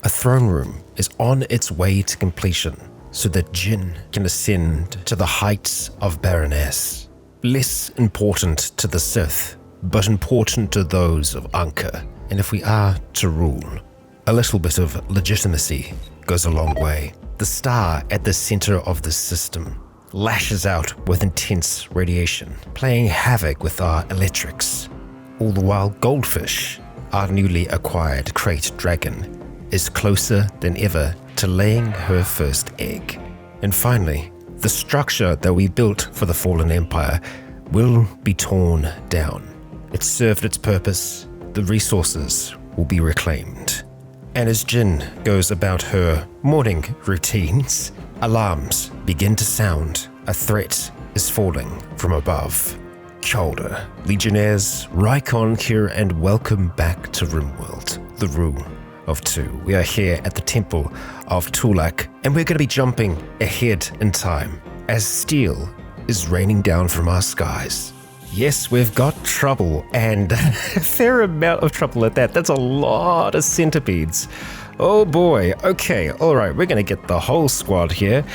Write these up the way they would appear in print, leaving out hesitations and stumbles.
A throne room is on its way to completion so that Jin can ascend to the heights of Baroness. Less important to the Sith, but important to those of Anka. And if we are to rule, a little bit of legitimacy goes a long way. The star at the center of the system lashes out with intense radiation, playing havoc with our electrics. All the while, Goldfish, our newly acquired crate dragon, is closer than ever to laying her first egg. And finally, the structure that we built for the Fallen Empire will be torn down. It's served its purpose, the resources will be reclaimed. And as Jin goes about her morning routines, alarms begin to sound. A threat is falling from above. Shoulder, Legionnaires, Rycon here, and welcome back to RimWorld, the rule of two. We are here at the Temple of Tulak, and we're going to be jumping ahead in time as steel is raining down from our skies. Yes, we've got trouble, and a fair amount of trouble at that. That's a lot of centipedes. Oh boy. Okay, alright, we're going to get the whole squad here,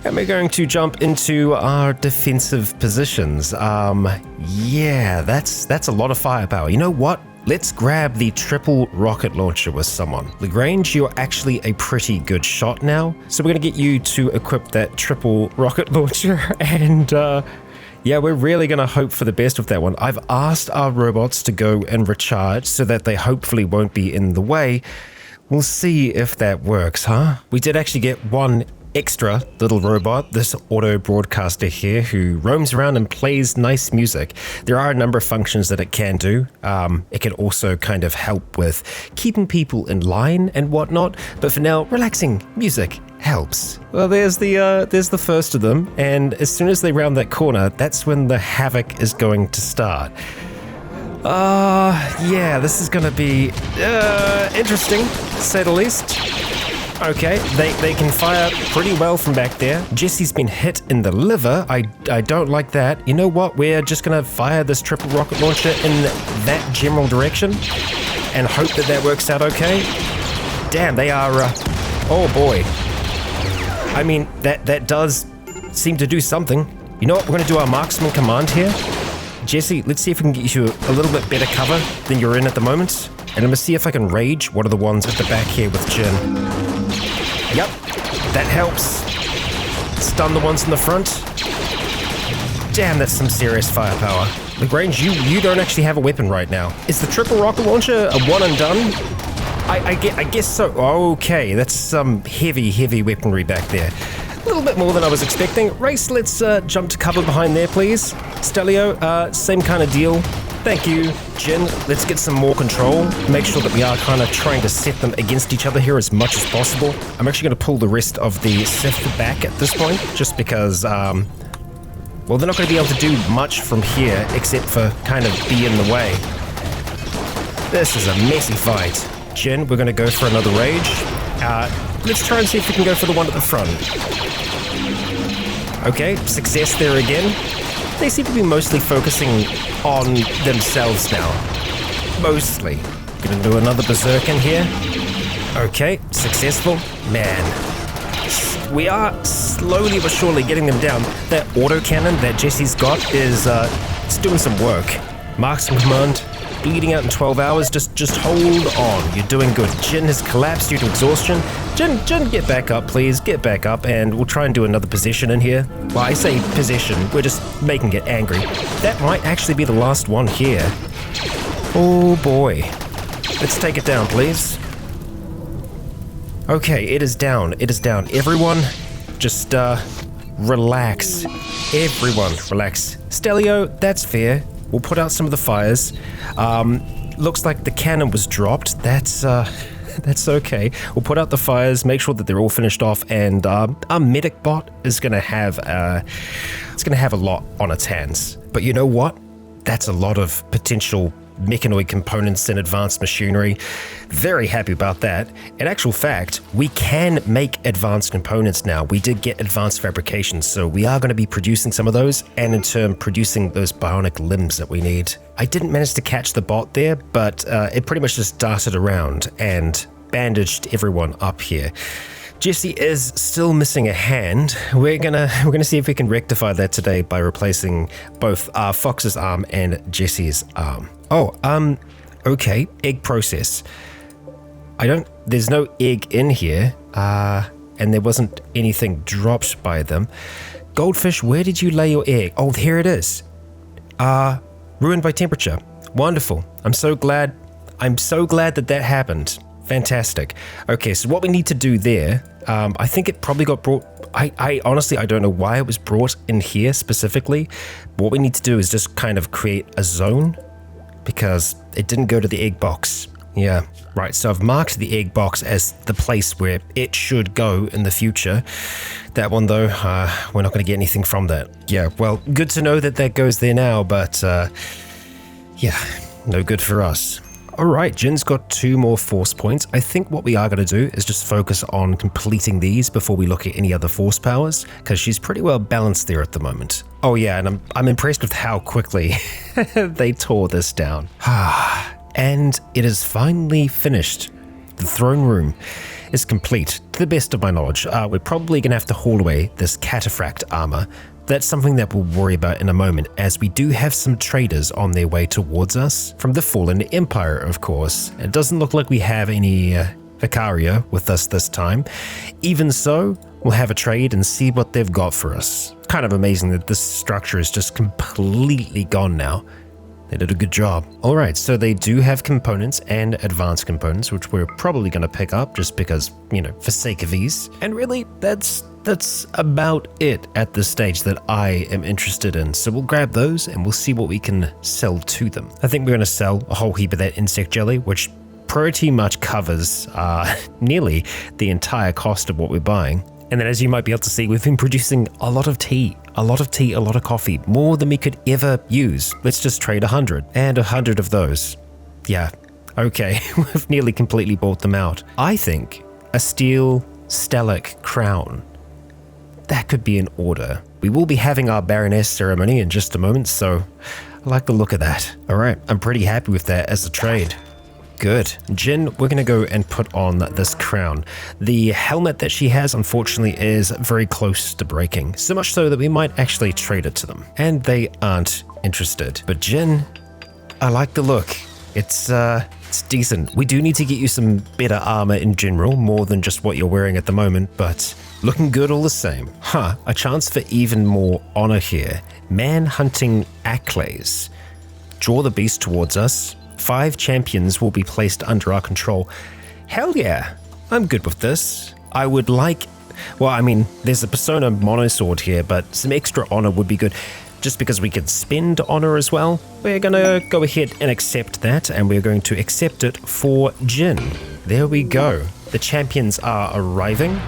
and we're going to jump into our defensive positions. Yeah, that's a lot of firepower. You know what? Let's grab the triple rocket launcher with someone. Lagrange, you're actually a pretty good shot now, so we're going to get you to equip that triple rocket launcher, and yeah, we're really going to hope for the best with that one. I've asked our robots to go and recharge so that they hopefully won't be in the way. We'll see if that works, huh? We did actually get one extra little robot, this auto broadcaster here, who roams around and plays nice music. There are a number of functions that it can do. It can also kind of help with keeping people in line and whatnot, but for now, relaxing music helps. Well, there's the first of them, and as soon as they round that corner, that's when the havoc is going to start. Yeah, this is gonna be interesting, to say the least. Okay, they can fire pretty well from back there. Jesse's been hit in the liver. I don't like that. You know what? We're just gonna fire this triple rocket launcher in that general direction and hope that that works out okay. Damn, they are, oh boy. I mean, that does seem to do something. You know what? We're gonna do our marksman command here. Jesse, let's see if we can get you a little bit better cover than you're in at the moment. And I'm gonna see if I can rage one of the ones at the back here with Jin. Yep, that helps. Stun the ones in the front. Damn, that's some serious firepower. Lagrange, you don't actually have a weapon right now. Is the triple rocket launcher a one and done? I guess so. Okay, that's some heavy weaponry back there. A little bit more than I was expecting. Race, let's jump to cover behind there, please. Stelio, same kind of deal. Thank you. Jin, let's get some more control. Make sure that we are kind of trying to set them against each other here as much as possible. I'm actually going to pull the rest of the Sith back at this point, just because, well, they're not going to be able to do much from here, except for kind of be in the way. This is a messy fight. Jin, we're going to go for another rage. Let's try and see if we can go for the one at the front. Okay, success there again. They seem to be mostly focusing on themselves now. Mostly. Gonna do another berserk in here. Okay, successful. Man. We are slowly but surely getting them down. That autocannon that Jesse's got is it's doing some work. Marksman command, bleeding out in 12 hours. Just hold on. You're doing good. Jin has collapsed due to exhaustion. Jin, get back up, please. Get back up, and we'll try and do another possession in here. Well, I say possession. We're just making it angry. That might actually be the last one here. Oh, boy. Let's take it down, please. Okay, it is down. It is down. Everyone, just, relax. Everyone, relax. Stelio, that's fair. We'll put out some of the fires. Looks like the cannon was dropped. That's okay. We'll put out the fires, make sure that they're all finished off, and our medic bot is gonna have it's gonna have a lot on its hands. But you know what? That's a lot of potential mechanoid components and advanced machinery. Very happy about that. In actual fact, we can make advanced components now. We did get advanced fabrication, so we are going to be producing some of those, and in turn producing those bionic limbs that we need. I didn't manage to catch the bot there, but it pretty much just darted around and bandaged everyone up here. Jesse is still missing a hand. We're gonna see if we can rectify that today by replacing both Fox's arm and Jesse's arm. Okay, egg process. There's no egg in here, and there wasn't anything dropped by them. Goldfish, where did you lay your egg? Oh, here it is. Ruined by temperature. Wonderful. I'm so glad that happened. Fantastic. Okay, so what we need to do there, I think it probably got brought, I honestly, I don't know why it was brought in here specifically. What we need to do is just kind of create a zone because it didn't go to the egg box. Yeah, right, so I've marked the egg box as the place where it should go in the future. That one though, we're not going to get anything from that. Yeah, well, good to know that goes there now, but yeah, no good for us. Alright, Jin's got 2 more force points. I think what we are going to do is just focus on completing these before we look at any other force powers, because she's pretty well balanced there at the moment. Oh yeah, and I'm impressed with how quickly they tore this down. And it is finally finished. The throne room is complete, to the best of my knowledge. We're probably going to have to haul away this cataphract armor. That's something that we'll worry about in a moment, as we do have some traders on their way towards us from the Fallen Empire, of course. It doesn't look like we have any Vicaria with us this time. Even so, we'll have a trade and see what they've got for us. Kind of amazing that this structure is just completely gone now. They did a good job. Alright, so they do have components and advanced components, which we're probably going to pick up just because, for sake of ease. And really, that's about it at this stage that I am interested in. So we'll grab those and we'll see what we can sell to them. I think we're going to sell a whole heap of that insect jelly, which pretty much covers nearly the entire cost of what we're buying. And then as you might be able to see, we've been producing a lot of tea, a lot of coffee, more than we could ever use. Let's just trade 100 and 100 of those. Yeah, okay, we've nearly completely bought them out. I think a steel stellic crown, that could be in order. We will be having our Baroness ceremony in just a moment, so I like the look of that. All right, I'm pretty happy with that as a trade. Good. Jin, we're going to go and put on this crown. The helmet that she has, unfortunately, is very close to breaking, so much so that we might actually trade it to them. And they aren't interested. But Jin, I like the look. It's decent. We do need to get you some better armor in general, more than just what you're wearing at the moment, but looking good all the same. A chance for even more honor here. Man-hunting Acklays. Draw the beast towards us. 5 champions will be placed under our control. Hell yeah, I'm good with this. I would like, well, I mean, there's a Persona monosword here, but some extra honor would be good. Just because we could spend honor as well, we're gonna go ahead and accept that, and we're going to accept it for Jin. There we go. The champions are arriving.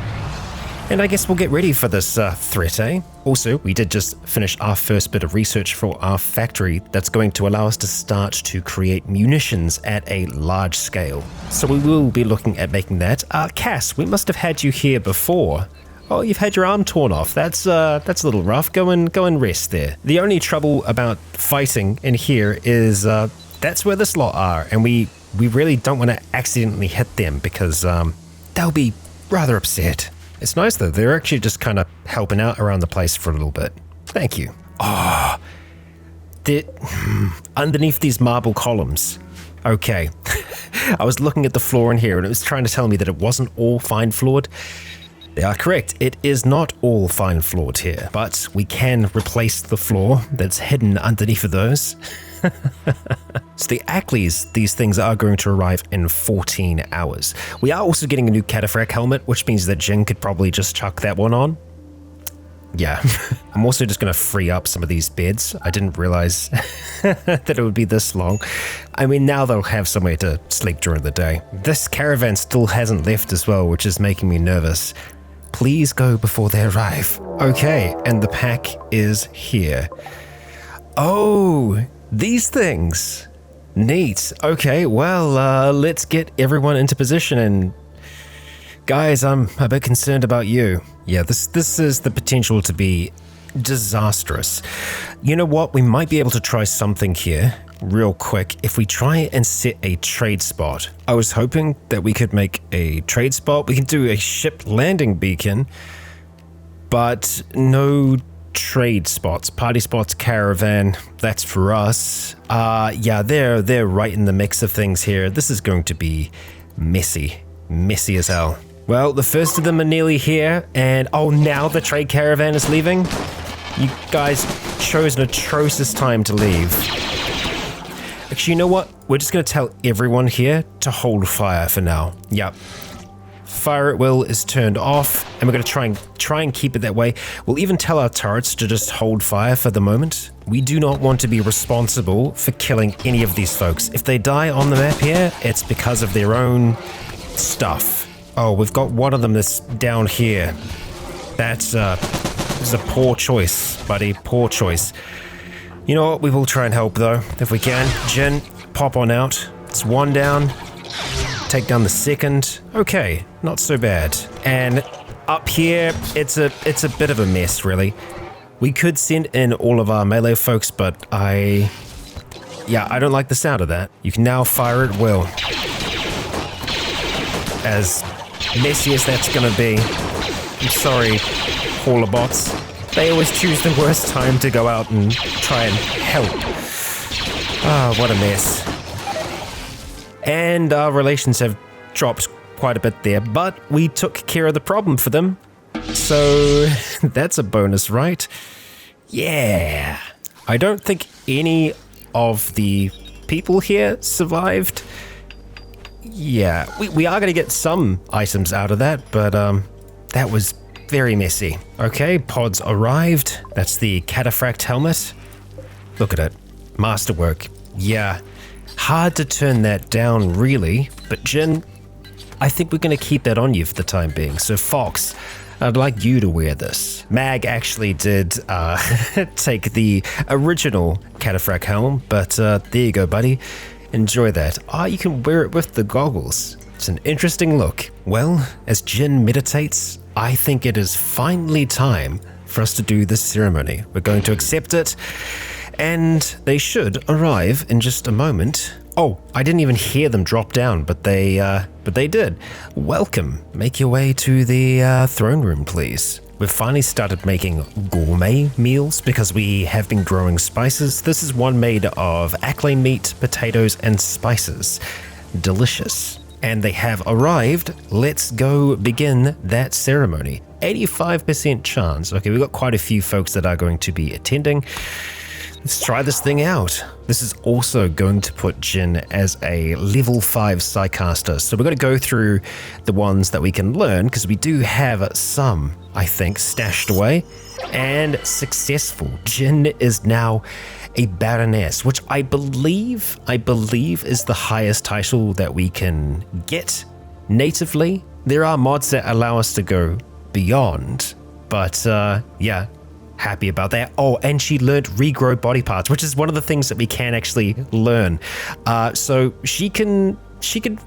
And I guess we'll get ready for this threat, eh? Also, we did just finish our first bit of research for our factory that's going to allow us to start to create munitions at a large scale. So we will be looking at making that. Cass, we must have had you here before. Oh, you've had your arm torn off. That's a little rough. Go and rest there. The only trouble about fighting in here is that's where the slot are, and we really don't want to accidentally hit them because they'll be rather upset. It's nice though, they're actually just kind of helping out around the place for a little bit. Thank you. Oh, underneath these marble columns. Okay, I was looking at the floor in here and it was trying to tell me that it wasn't all fine floored. They are correct, it is not all fine floored here, but we can replace the floor that's hidden underneath of those. So the Acklays, these things are going to arrive in 14 hours. We are also getting a new cataphract helmet, which means that Jin could probably just chuck that one on. Yeah, I'm also just going to free up some of these beds. I didn't realize that it would be this long. I mean, now they'll have somewhere to sleep during the day. This caravan still hasn't left as well, which is making me nervous. Please go before they arrive. Okay, and the pack is here. Oh, these things. Neat. Okay, well, let's get everyone into position, and guys, I'm a bit concerned about you. Yeah, this is the potential to be disastrous. You know what? We might be able to try something here. real quick. If we try and set a trade spot, I was hoping that we could make a trade spot. We can do a ship landing beacon, but no trade spots. Party spots, caravan, that's for us. Yeah, they're right in the mix of things here. This is going to be messy as hell. Well, the first of them are nearly here, and oh, now the trade caravan is leaving? You guys chose an atrocious time to leave. Actually, you know what? We're just going to tell everyone here to hold fire for now. Yep. Fire at will is turned off, and we're going to try and keep it that way. We'll even tell our turrets to just hold fire for the moment. We do not want to be responsible for killing any of these folks. If they die on the map here, it's because of their own stuff. Oh, we've got one of them that's down here. That's a poor choice, buddy. Poor choice. You know what? We will try and help, though, if we can. Jin, pop on out. It's one down. Take down the second. Okay, not so bad. And up here, it's a bit of a mess, really. We could send in all of our melee folks, but I don't like the sound of that. You can now fire at will. As messy as that's gonna be. I'm sorry, hauler bots. They always choose the worst time to go out and try and help. Ah, what a mess. And our relations have dropped quite a bit there, but we took care of the problem for them. So that's a bonus, right? Yeah. I don't think any of the people here survived. Yeah, we are going to get some items out of that, but that was very messy. Okay, pods arrived. That's the cataphract helmet. Look at it. Masterwork. Yeah, hard to turn that down, really. But Jin, I think we're going to keep that on you for the time being. So Fox, I'd like you to wear this. Mag actually did take the original cataphract helm, but there you go, buddy. Enjoy that. You can wear it with the goggles. It's an interesting look. Well, as Jin meditates, I think it is finally time for us to do this ceremony. We're going to accept it, and they should arrive in just a moment. Oh, I didn't even hear them drop down, but they did. Welcome. Make your way to the throne room, please. We've finally started making gourmet meals because we have been growing spices. This is one made of acklane meat, potatoes, and spices. Delicious. And they have arrived. Let's go begin that ceremony. 85% chance. Okay, we've got quite a few folks that are going to be attending. Let's try this thing out. This is also going to put Jin as a level 5 Psycaster. So we're going to go through the ones that we can learn, because we do have some, I think, stashed away. And successful. Jin is now a Baroness, which I believe is the highest title that we can get natively. There are mods that allow us to go beyond, but yeah. Happy about that. Oh, and she learned regrow body parts, which is one of the things that we can actually learn. So she can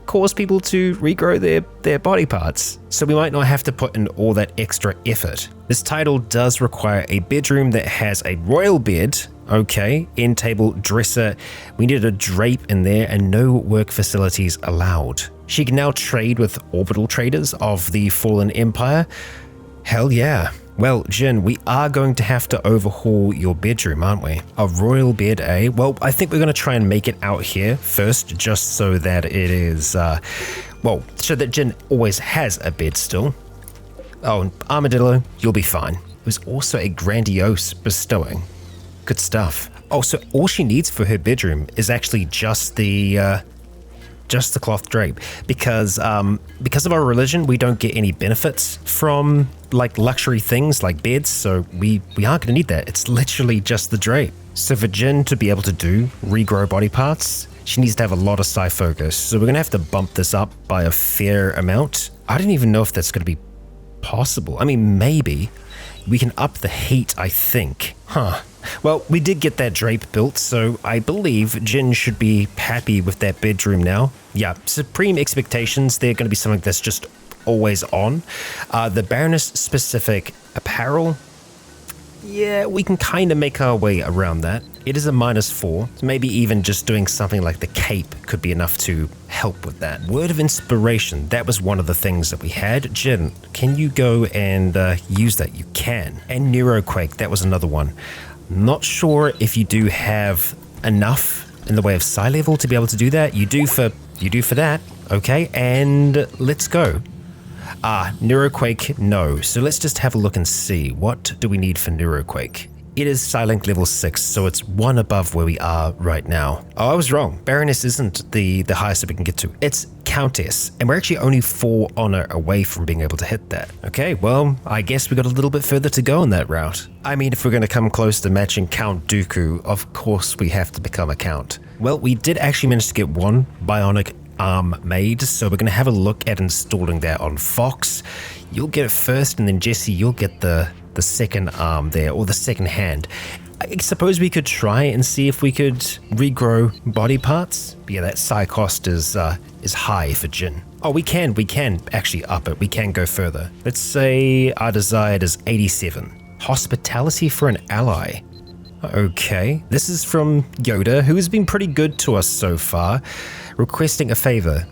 cause people to regrow their body parts. So we might not have to put in all that extra effort. This title does require a bedroom that has a royal bed. Okay, end table, dresser. We needed a drape in there, and no work facilities allowed. She can now trade with orbital traders of the Fallen Empire. Hell yeah. Well, Jin, we are going to have to overhaul your bedroom, aren't we? A royal bed, eh? Well, I think we're going to try and make it out here first, just so that it is, so that Jin always has a bed still. Oh, Armadillo, you'll be fine. It was also a grandiose bestowing. Good stuff. Oh, so all she needs for her bedroom is actually just the cloth drape, because of our religion, we don't get any benefits from like luxury things like beds, so we aren't going to need that. It's literally just the drape. So for Jin to be able to do regrow body parts, she needs to have a lot of psi focus, so we're going to have to bump this up by a fair amount. I don't even know if that's going to be possible. I mean, maybe we can up the heat, I think. Well, we did get that drape built, so I believe Jin should be happy with that bedroom now. Yeah, supreme expectations. They're going to be something that's just always on. The Baroness specific apparel. yeah, we can kind of make our way around that. It is a -4, so maybe even just doing something like the cape could be enough to help with that. Word of inspiration, that was one of the things that we had. Jin, can you go and use that? You can. And neuroquake, that was another one. Not sure if you do have enough in the way of psi level to be able to do that. You do for that. Okay, and let's go. Neuroquake, no. So let's just have a look and see. What do we need for neuroquake? It is Psilink level 6, so it's one above where we are right now. Oh, I was wrong. Baroness isn't the highest that we can get to. It's Countess, and we're actually only 4 honor away from being able to hit that. Okay, well, I guess we got a little bit further to go on that route. I mean, if we're going to come close to matching Count Dooku, of course we have to become a Count. Well, we did actually manage to get one Bionic arm made, so we're going to have a look at installing that on Fox. You'll get it first, and then Jesse, you'll get the second arm there, or the second hand. I suppose we could try and see if we could regrow body parts. Yeah, that psi cost is high for Jin. Oh, we can actually up it. We can go further. Let's say our desired is 87. Hospitality for an ally. Okay, this is from Yoda, who has been pretty good to us so far. Requesting a favor.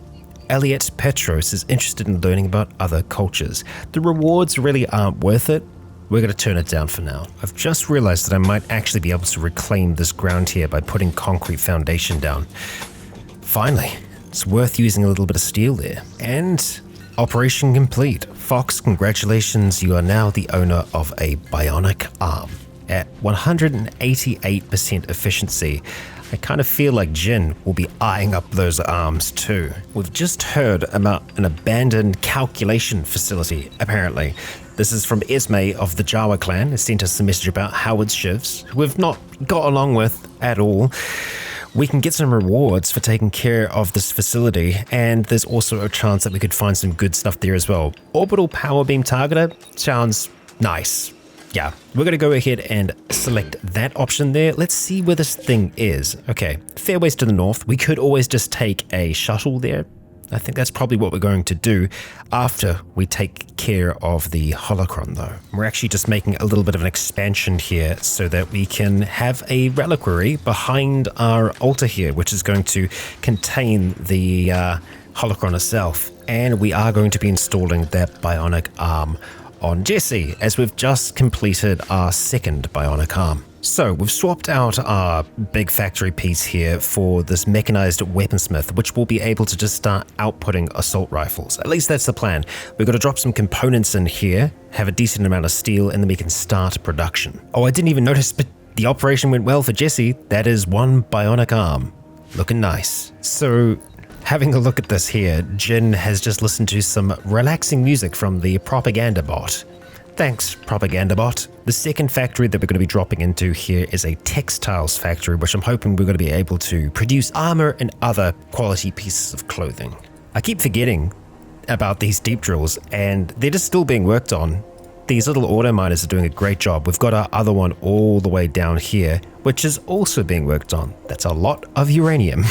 Elliot Petros is interested in learning about other cultures. The rewards really aren't worth it. We're going to turn it down for now. I've just realized that I might actually be able to reclaim this ground here by putting concrete foundation down. Finally, it's worth using a little bit of steel there. And operation complete. Fox, congratulations, you are now the owner of a bionic arm. At 188% efficiency, I kind of feel like Jin will be eyeing up those arms too. We've just heard about an abandoned calculation facility, apparently. This is from Esme of the Jawa clan. It sent us a message about Howard Shivs, who we've not got along with at all. We can get some rewards for taking care of this facility, and there's also a chance that we could find some good stuff there as well. Orbital power beam targeter sounds nice. Yeah, we're going to go ahead and select that option there. Let's see where this thing is. Okay, fairways to the north. We could always just take a shuttle there. I think that's probably what we're going to do after we take care of the holocron though. We're actually just making a little bit of an expansion here so that we can have a reliquary behind our altar here, which is going to contain the holocron itself. And we are going to be installing that bionic arm on Jesse, as we've just completed our second bionic arm. So we've swapped out our big factory piece here for this mechanized weaponsmith, which will be able to just start outputting assault rifles. At least that's the plan. We've got to drop some components in here, have a decent amount of steel, and then we can start production. Oh, I didn't even notice, but the operation went well for Jesse. That is one bionic arm. Looking nice. So having a look at this here, Jin has just listened to some relaxing music from the propaganda bot. Thanks, propaganda bot. The second factory that we're going to be dropping into here is a textiles factory, which I'm hoping we're going to be able to produce armor and other quality pieces of clothing. I keep forgetting about these deep drills, and they're just still being worked on. These little auto miners are doing a great job. We've got our other one all the way down here, which is also being worked on. That's a lot of uranium.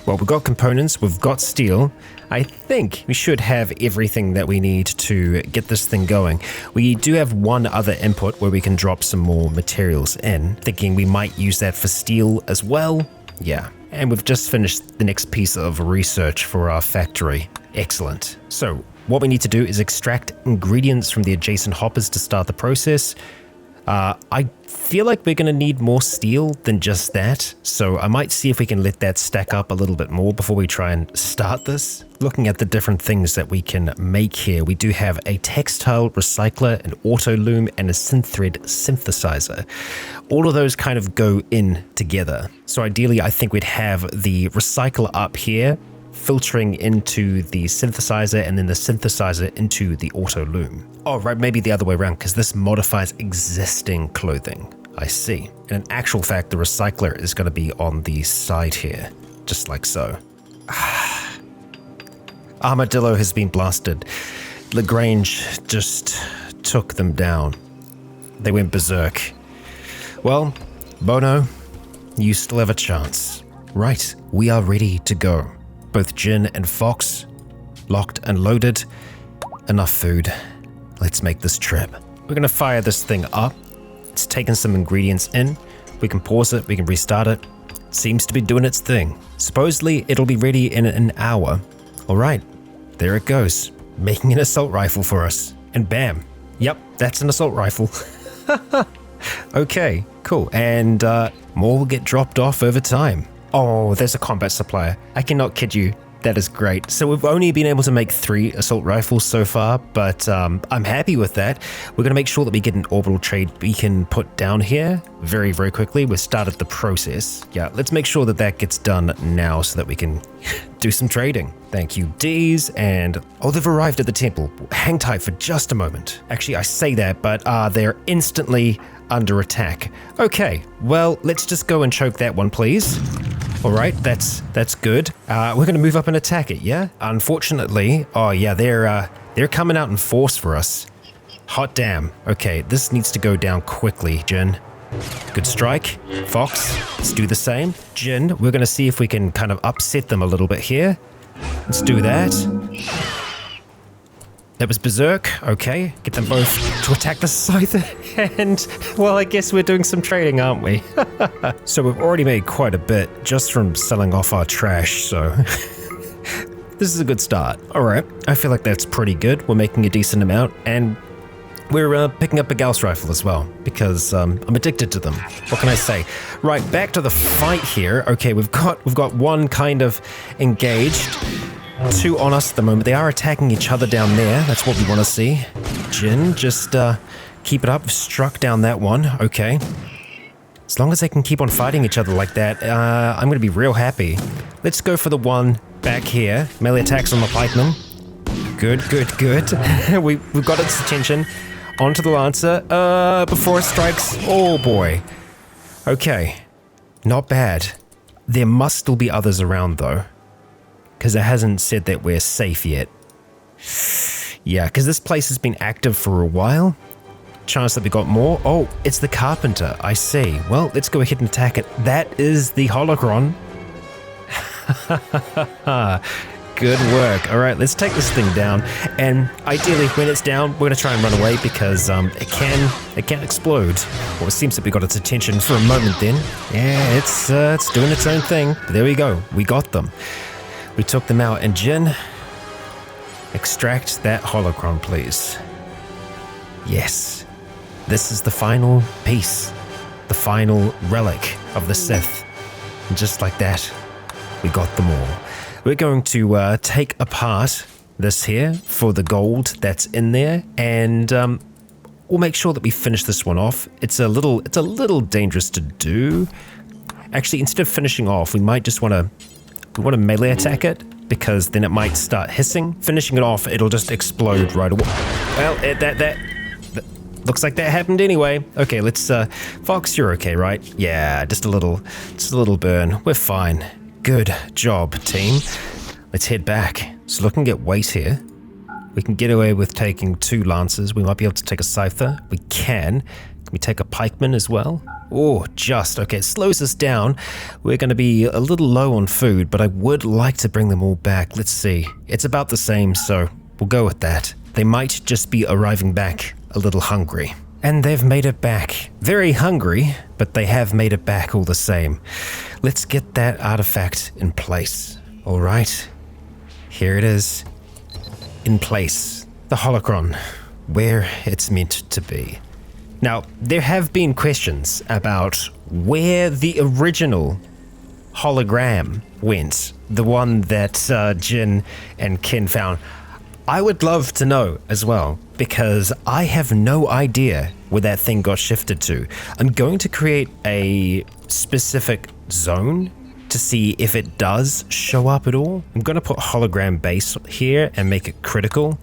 Well, we've got components, we've got steel. I think we should have everything that we need to get this thing going. We do have one other input where we can drop some more materials in, thinking we might use that for steel as well. Yeah, and we've just finished the next piece of research for our factory. Excellent. So what we need to do is extract ingredients from the adjacent hoppers to start the process. I feel like we're going to need more steel than just that, so I might see if we can let that stack up a little bit more before we try and start this. Looking at the different things that we can make here, we do have a textile recycler, an auto loom, and a synth thread synthesizer. All of those kind of go in together. So ideally, I think we'd have the recycler up here, filtering into the synthesizer, and then the synthesizer into the auto loom. Oh, right, maybe the other way around, because this modifies existing clothing. I see. In an actual fact, the recycler is going to be on the side here, just like so. Armadillo has been blasted. Lagrange just took them down. They went berserk. Well, Bono, you still have a chance. Right, we are ready to go. Both Jin and Fox, locked and loaded. Enough food. Let's make this trip. We're going to fire this thing up, It's taken some ingredients in. We can pause it, we can restart it. Seems to be doing its thing. Supposedly, it'll be ready in an hour. All right, there it goes, making an assault rifle for us. And bam, yep, that's an assault rifle. Okay, cool. And more will get dropped off over time. Oh, there's a combat supplier. I cannot kid you. That is great. So we've only been able to make 3 assault rifles so far, but I'm happy with that. We're going to make sure that we get an orbital trade beacon put down here very, very quickly. We've started the process. Yeah, let's make sure that that gets done now so that we can do some trading. Thank you, D's, and oh, they've arrived at the temple. Hang tight for just a moment. Actually, I say that, but they're instantly under attack. Okay, well, let's just go and choke that one, please. All right, that's good. We're going to move up and attack it, yeah? Unfortunately, oh yeah, they're coming out in force for us. Hot damn. Okay, this needs to go down quickly, Jin. Good strike. Fox, let's do the same. Jin, we're going to see if we can kind of upset them a little bit here. Let's do that. That was Berserk. Okay, get them both to attack the Scyther. And, well, I guess we're doing some trading, aren't we? So we've already made quite a bit just from selling off our trash, so this is a good start. All right, I feel like that's pretty good. We're making a decent amount, and we're picking up a Gauss rifle as well, because I'm addicted to them. What can I say? Right, back to the fight here. Okay, we've got one kind of engaged. 2 on us at the moment. They are attacking each other down there. That's what we want to see. Jin, just keep it up. Struck down that one. Okay. As long as they can keep on fighting each other like that, I'm going to be real happy. Let's go for the one back here. Melee attacks on the pikeman. Good, good, good. We've got its attention. Onto the Lancer. Before it strikes. Oh boy. Okay. Not bad. There must still be others around though, because it hasn't said that we're safe yet. Yeah, because this place has been active for a while. Chance that we got more. Oh, it's the Carpenter. I see. Well, let's go ahead and attack it. That is the holocron. Good work. All right, let's take this thing down. And ideally, when it's down, we're going to try and run away because it can explode. Well, it seems that we got its attention for a moment then. Yeah, it's doing its own thing. But there we go. We got them. We took them out, and Jin, extract that holocron, please. Yes, this is the final piece, the final relic of the Sith. And just like that, we got them all. We're going to take apart this here for the gold that's in there, and we'll make sure that we finish this one off. It's a little dangerous to do. Actually, instead of finishing off, we might just want to melee attack it, because then it might start hissing. Finishing it off, it'll just explode right away. Well, that looks like that happened anyway. Okay, let's, Fox, you're okay, right? Yeah, just a little burn. We're fine. Good job, team. Let's head back. So looking at weight here, we can get away with taking 2 Lancers. We might be able to take a Scyther. We can. Can we take a Pikeman as well? Oh, just. Okay, it slows us down. We're going to be a little low on food, but I would like to bring them all back. Let's see. It's about the same, so we'll go with that. They might just be arriving back a little hungry. And they've made it back. Very hungry, but they have made it back all the same. Let's get that artifact in place. All right. Here it is. In place. The holocron. Where it's meant to be. Now, there have been questions about where the original hologram went, the one that Jin and Ken found. I would love to know as well, because I have no idea where that thing got shifted to. I'm going to create a specific zone to see if it does show up at all. I'm going to put hologram base here and make it critical,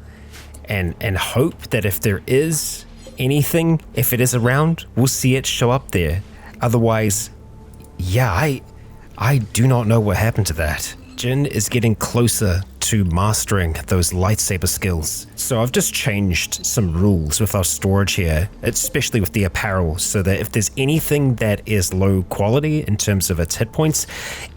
and hope that if there is anything, if it is around, we'll see it show up there. Otherwise, yeah, I do not know what happened to that. Jin is getting closer to mastering those lightsaber skills. So I've just changed some rules with our storage here, especially with the apparel, so that if there's anything that is low quality in terms of its hit points,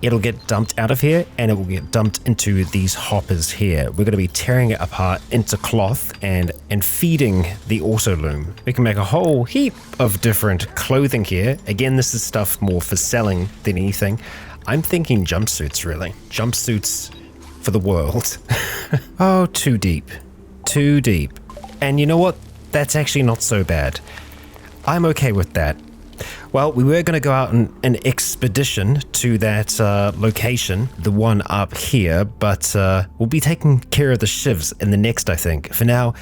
it'll get dumped out of here and it will get dumped into these hoppers here. We're going to be tearing it apart into cloth and feeding the auto loom. We can make a whole heap of different clothing here. Again, this is stuff more for selling than anything. I'm thinking jumpsuits, really. Jumpsuits for the world. Oh, too deep. Too deep. And you know what? That's actually not so bad. I'm okay with that. Well, we were going to go out on an expedition to that location, the one up here, but we'll be taking care of the shivs in the next, I think. For now,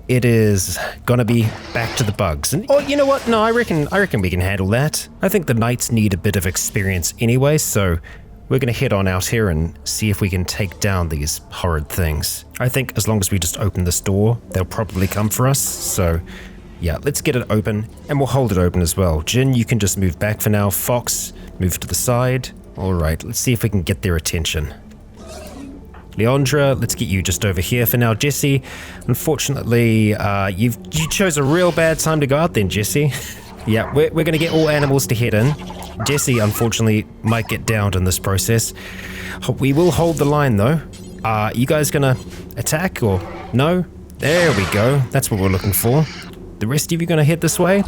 it is going to be back to the bugs. And oh, you know what? No, I reckon we can handle that. I think the knights need a bit of experience anyway, so we're going to head on out here and see if we can take down these horrid things. I think as long as we just open this door, they'll probably come for us, so yeah, let's get it open, and we'll hold it open as well. Jin, you can just move back for now. Fox, move to the side. All right, let's see if we can get their attention. Leandra, let's get you just over here for now. Jesse, unfortunately, you chose a real bad time to go out then, Jesse. Yeah, we're going to get all animals to head in. Jesse, unfortunately, might get downed in this process. We will hold the line, though. You guys going to attack or no? There we go. That's what we're looking for. The rest of you going to head this way?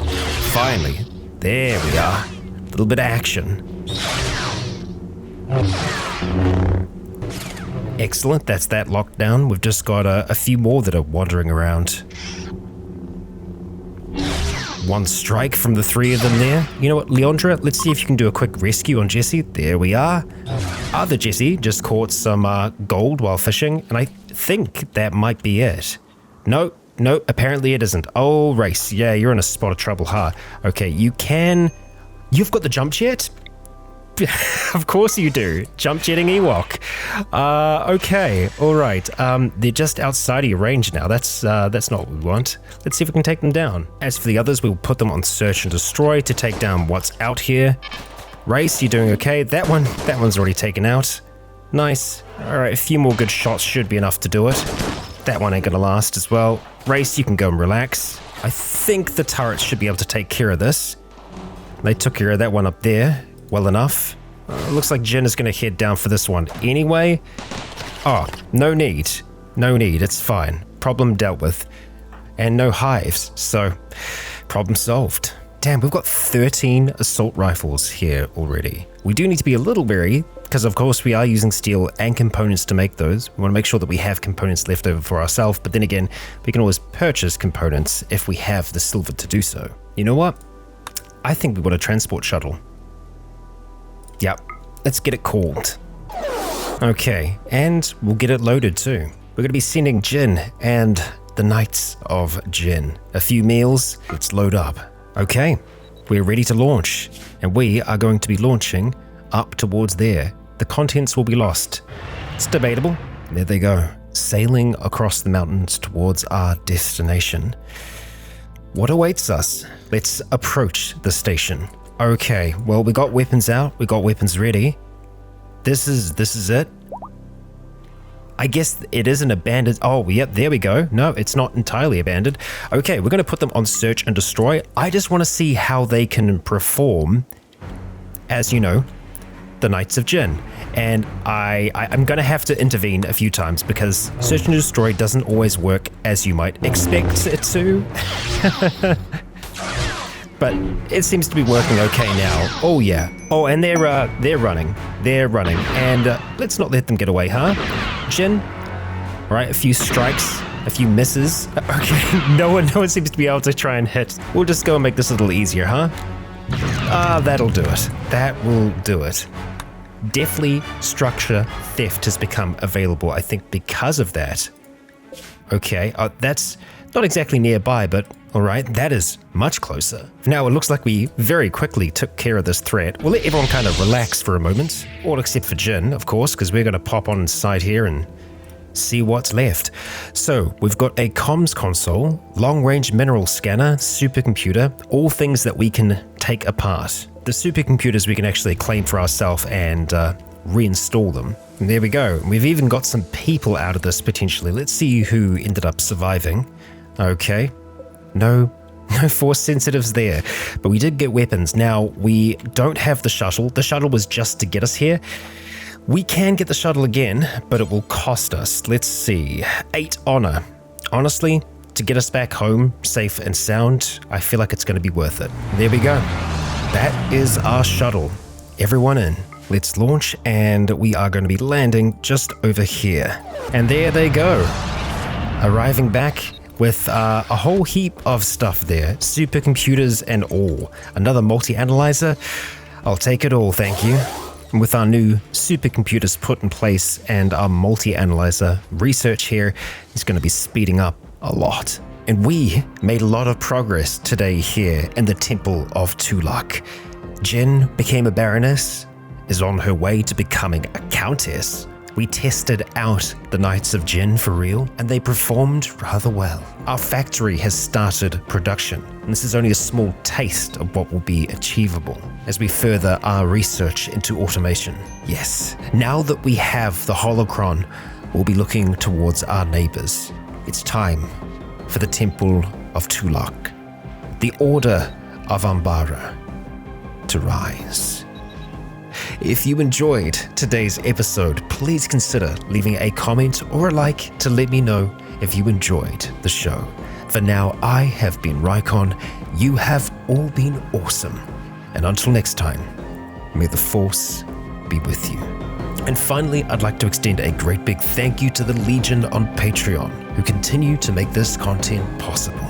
Finally. There we are. A little bit of action. Excellent. That's that locked down. We've just got a few more that are wandering around. One strike from the three of them there. You know what, Leandra? Let's see if you can do a quick rescue on Jesse. There we are. Other Jesse just caught some gold while fishing, and I think that might be it. No, apparently it isn't. Oh, Race. Yeah, you're in a spot of trouble, huh? Okay, you've got the jump jet? Of course you do. Jump jetting Ewok. Okay, all right. They're just outside of your range now. That's not what we want. Let's see if we can take them down. As for the others, we'll put them on search and destroy to take down what's out here. Race, you're doing okay. That one's already taken out. Nice. All right, a few more good shots should be enough to do it. That one ain't gonna last as well. Race, you can go and relax. I think the turrets should be able to take care of this. They took care of that one up there well enough. Looks like Jen is gonna head down for this one anyway. Oh, no need. It's fine. Problem dealt with. And no hives, so problem solved. Damn, we've got 13 assault rifles here already. We do need to be a little wary, because of course we are using steel and components to make those. We want to make sure that we have components left over for ourselves, but then again, we can always purchase components if we have the silver to do so. You know what? I think we've got a transport shuttle. Yep, let's get it called. Okay, and we'll get it loaded too. We're going to be sending Jin and the Knights of Jin a few meals. Let's load up. Okay, we're ready to launch, and we are going to be launching up towards there. The contents will be lost. It's debatable. There they go, sailing across the mountains towards our destination. What awaits us? Let's approach the station. Okay, well, we got weapons out. We got weapons ready. This is it. I guess it isn't abandoned. Oh, yep, there we go. No, it's not entirely abandoned. Okay, we're going to put them on search and destroy. I just want to see how they can perform as, you know, the Knights of Jin. And I'm going to have to intervene a few times because search and destroy doesn't always work as you might expect it to. But it seems to be working okay now. Oh yeah. Oh, and they're running. They're running. And let's not let them get away, huh? Jin. All right, a few strikes, a few misses. Okay, no one seems to be able to try and hit. We'll just go and make this a little easier, huh? That'll do it. That will do it. Definitely structure theft has become available, I think, because of that. Okay, that's not exactly nearby, but all right, that is much closer. Now, it looks like we very quickly took care of this threat. We'll let everyone kind of relax for a moment, all except for Jin, of course, because we're going to pop on inside here and see what's left. So, we've got a comms console, long-range mineral scanner, supercomputer, all things that we can take apart. The supercomputers we can actually claim for ourselves and reinstall them. And there we go. We've even got some people out of this potentially. Let's see who ended up surviving. Okay. No force sensitives there, but we did get weapons. Now, we don't have the shuttle. The shuttle was just to get us here. We can get the shuttle again, but it will cost us. Let's see. 8 honor. Honestly, to get us back home safe and sound, I feel like it's going to be worth it. There we go. That is our shuttle. Everyone in. Let's launch, and we are going to be landing just over here. And there they go. Arriving back with a whole heap of stuff there. Supercomputers and all. Another multi-analyzer. I'll take it all, thank you. And with our new supercomputers put in place and our multi-analyzer, research here is going to be speeding up a lot. And we made a lot of progress today here in the Temple of Tulak. Jin became a Baroness, is on her way to becoming a Countess. We tested out the Knights of Jin for real, and they performed rather well. Our factory has started production, and this is only a small taste of what will be achievable as we further our research into automation. Yes, now that we have the holocron, we'll be looking towards our neighbors. It's time for the Temple of Tulak, the Order of Ambara, to rise. If you enjoyed today's episode, please consider leaving a comment or a like to let me know if you enjoyed the show. For now, I have been Rycon. You have all been awesome. And until next time, may the Force be with you. And finally, I'd like to extend a great big thank you to the Legion on Patreon, who continue to make this content possible.